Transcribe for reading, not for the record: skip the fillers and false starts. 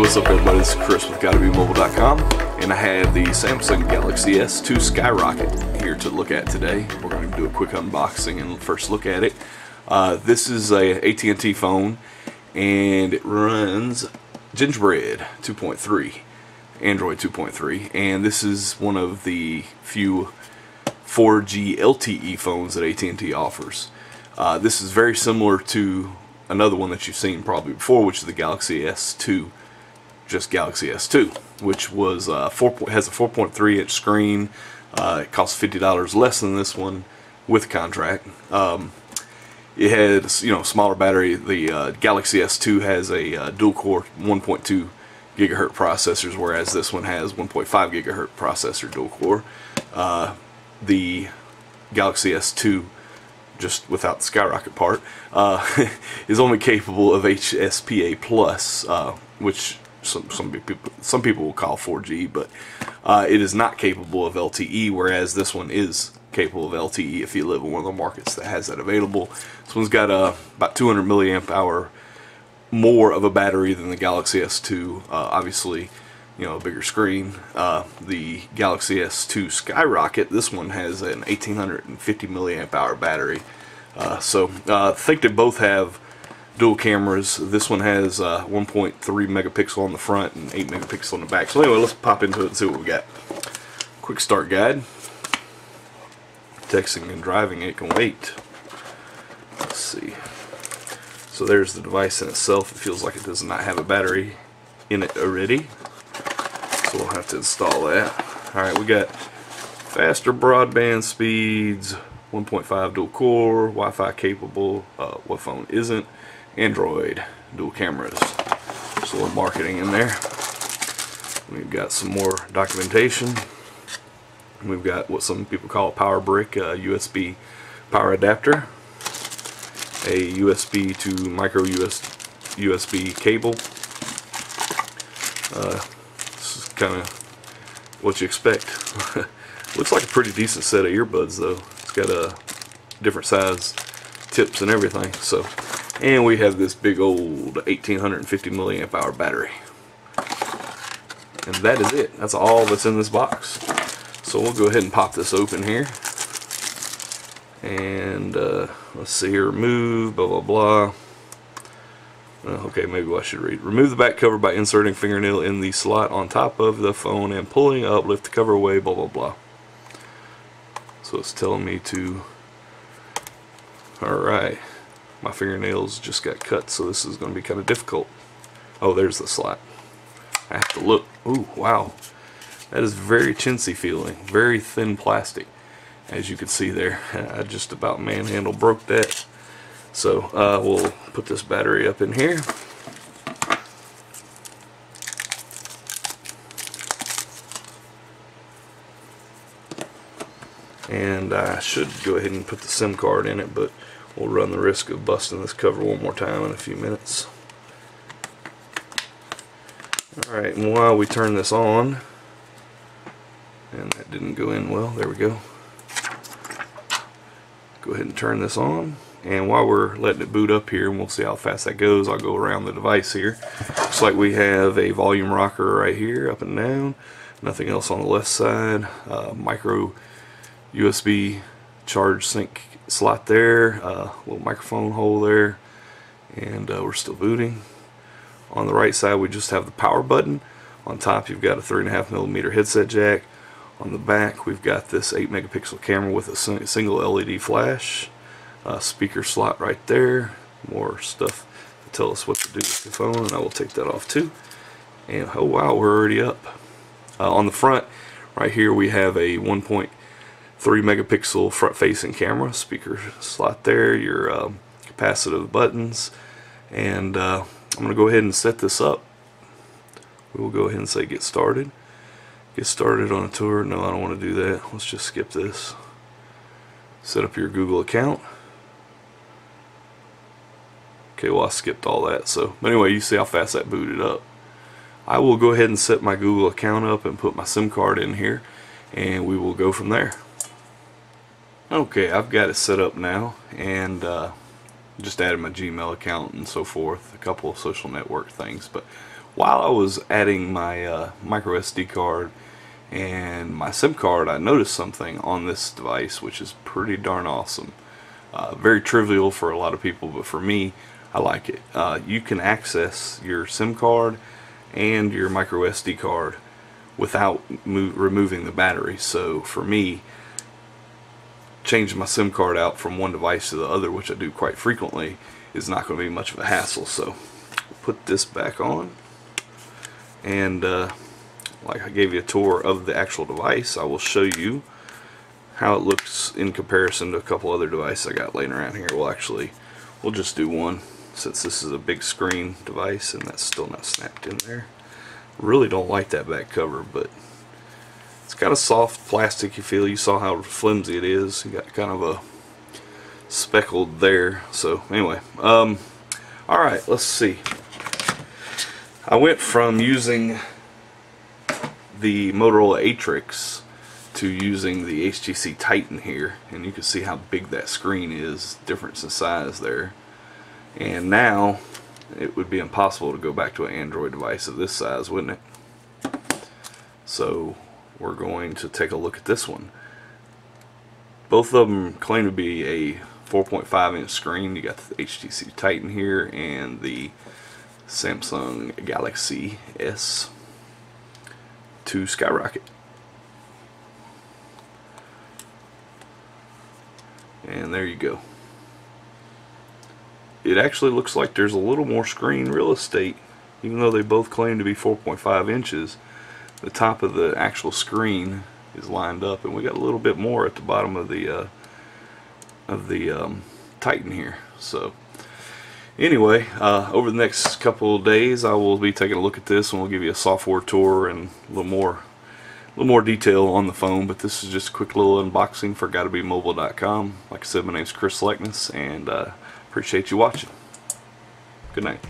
What's up everybody, this is Chris with GottaBeMobile.com, and I have the Samsung Galaxy S2 Skyrocket here to look at today. We're going to do a quick unboxing and first look at it. This is a AT&T phone, and it runs Gingerbread 2.3, Android 2.3, and this is one of the few 4G LTE phones that AT&T offers. This is very similar to another one that you've seen probably before, which is the Galaxy S2, just Galaxy S2, which was has a 4.3 inch screen. It costs $50 less than this one with contract. It had, smaller battery. The Galaxy S2 has a dual core 1.2 gigahertz processors, whereas this one has 1.5 gigahertz processor dual core. The Galaxy S2, just without the Skyrocket part, is only capable of HSPA plus, which some people will call 4G, but it is not capable of LTE, whereas this one is capable of LTE if you live in one of the markets that has that available. This one's got about 200 milliamp hour more of a battery than the Galaxy S2. Obviously, a bigger screen. The Galaxy S2 Skyrocket, this one has an 1850 milliamp hour battery. So I think they both have dual cameras. This one has 1.3 megapixel on the front and 8 megapixel on the back. So anyway, let's pop into it and see what we got. Quick start guide. Texting and driving, it can wait. Let's see. So there's the device in itself. It feels like it does not have a battery in it already, so we'll have to install that. Alright, we got faster broadband speeds, 1.5 dual core, Wi-Fi capable. What phone isn't? Android, dual cameras. Just a little marketing in there. We've got some more documentation. We've got what some people call a power brick, USB power adapter, a USB to micro USB cable. This is kind of what you expect. Looks like a pretty decent set of earbuds though. It's got a different size tips and everything. So, and we have this big old 1850 milliamp hour battery. And that is it. That's all that's in this box. So we'll go ahead and pop this open here. And let's see here, remove, blah blah blah. Okay, maybe I should read. Remove the back cover by inserting fingernail in the slot on top of the phone and pulling up, lift the cover away, blah blah blah. So it's telling me to, alright, my fingernails just got cut, so this is going to be kind of difficult. Oh, there's the slot. I have to look. Ooh, wow. That is very chintzy feeling, very thin plastic, as you can see there. I just about manhandle broke that. So we'll put this battery up in here. And I should go ahead and put the SIM card in it, but we'll run the risk of busting this cover one more time in a few minutes. Alright, and while we turn this on, and that didn't go in well, there we go. Go ahead and turn this on, and while we're letting it boot up here, and we'll see how fast that goes, I'll go around the device here. Looks like we have a volume rocker right here, up and down. Nothing else on the left side. Micro USB charge sync slot there, little microphone hole there, and we're still booting. On the right side we just have the power button. On top you've got a 3.5mm headset jack. On the back we've got this 8 megapixel camera with a single LED flash, speaker slot right there, more stuff to tell us what to do with the phone, and I will take that off too. And oh wow, we're already up. On the front right here we have a 1.3 megapixel front facing camera, speaker slot there, your capacitive buttons, and I'm going to go ahead and set this up. We will go ahead and say get started. Get started on a tour. No, I don't want to do that. Let's just skip this. Set up your Google account. Okay, well I skipped all that. So anyway, you see how fast that booted up. I will go ahead and set my Google account up and put my SIM card in here, and we will go from there. Okay, I've got it set up now, and just added my Gmail account and so forth, a couple of social network things, but while I was adding my micro SD card and my SIM card, I noticed something on this device which is pretty darn awesome. Very trivial for a lot of people, but for me, I like it. You can access your SIM card and your micro SD card without removing the battery. So for me, changing my SIM card out from one device to the other, which I do quite frequently, is not going to be much of a hassle. So put this back on, and like I gave you a tour of the actual device, I will show you how it looks in comparison to a couple other devices I got laying around here. We'll just do one, since this is a big screen device and that's still not snapped in there. Really don't like that back cover, but it's got a soft plasticky feel. You saw how flimsy it is. You got kind of a speckled there. So anyway, alright, let's see. I went from using the Motorola Atrix to using the HTC Titan here, and you can see how big that screen is, difference in size there. And now it would be impossible to go back to an Android device of this size, wouldn't it? So we're going to take a look at this one. Both of them claim to be a 4.5-inch screen. You got the HTC Titan here and the Samsung Galaxy S2 Skyrocket. And there you go. It actually looks like there's a little more screen real estate, even though they both claim to be 4.5 inches. The top of the actual screen is lined up, and we got a little bit more at the bottom of the Titan here. So anyway, over the next couple of days I will be taking a look at this, and we'll give you a software tour and a little more detail on the phone. But this is just a quick little unboxing for GottaBeMobile.com. Like I said, my name is Chris Leckness, and appreciate you watching. Good night.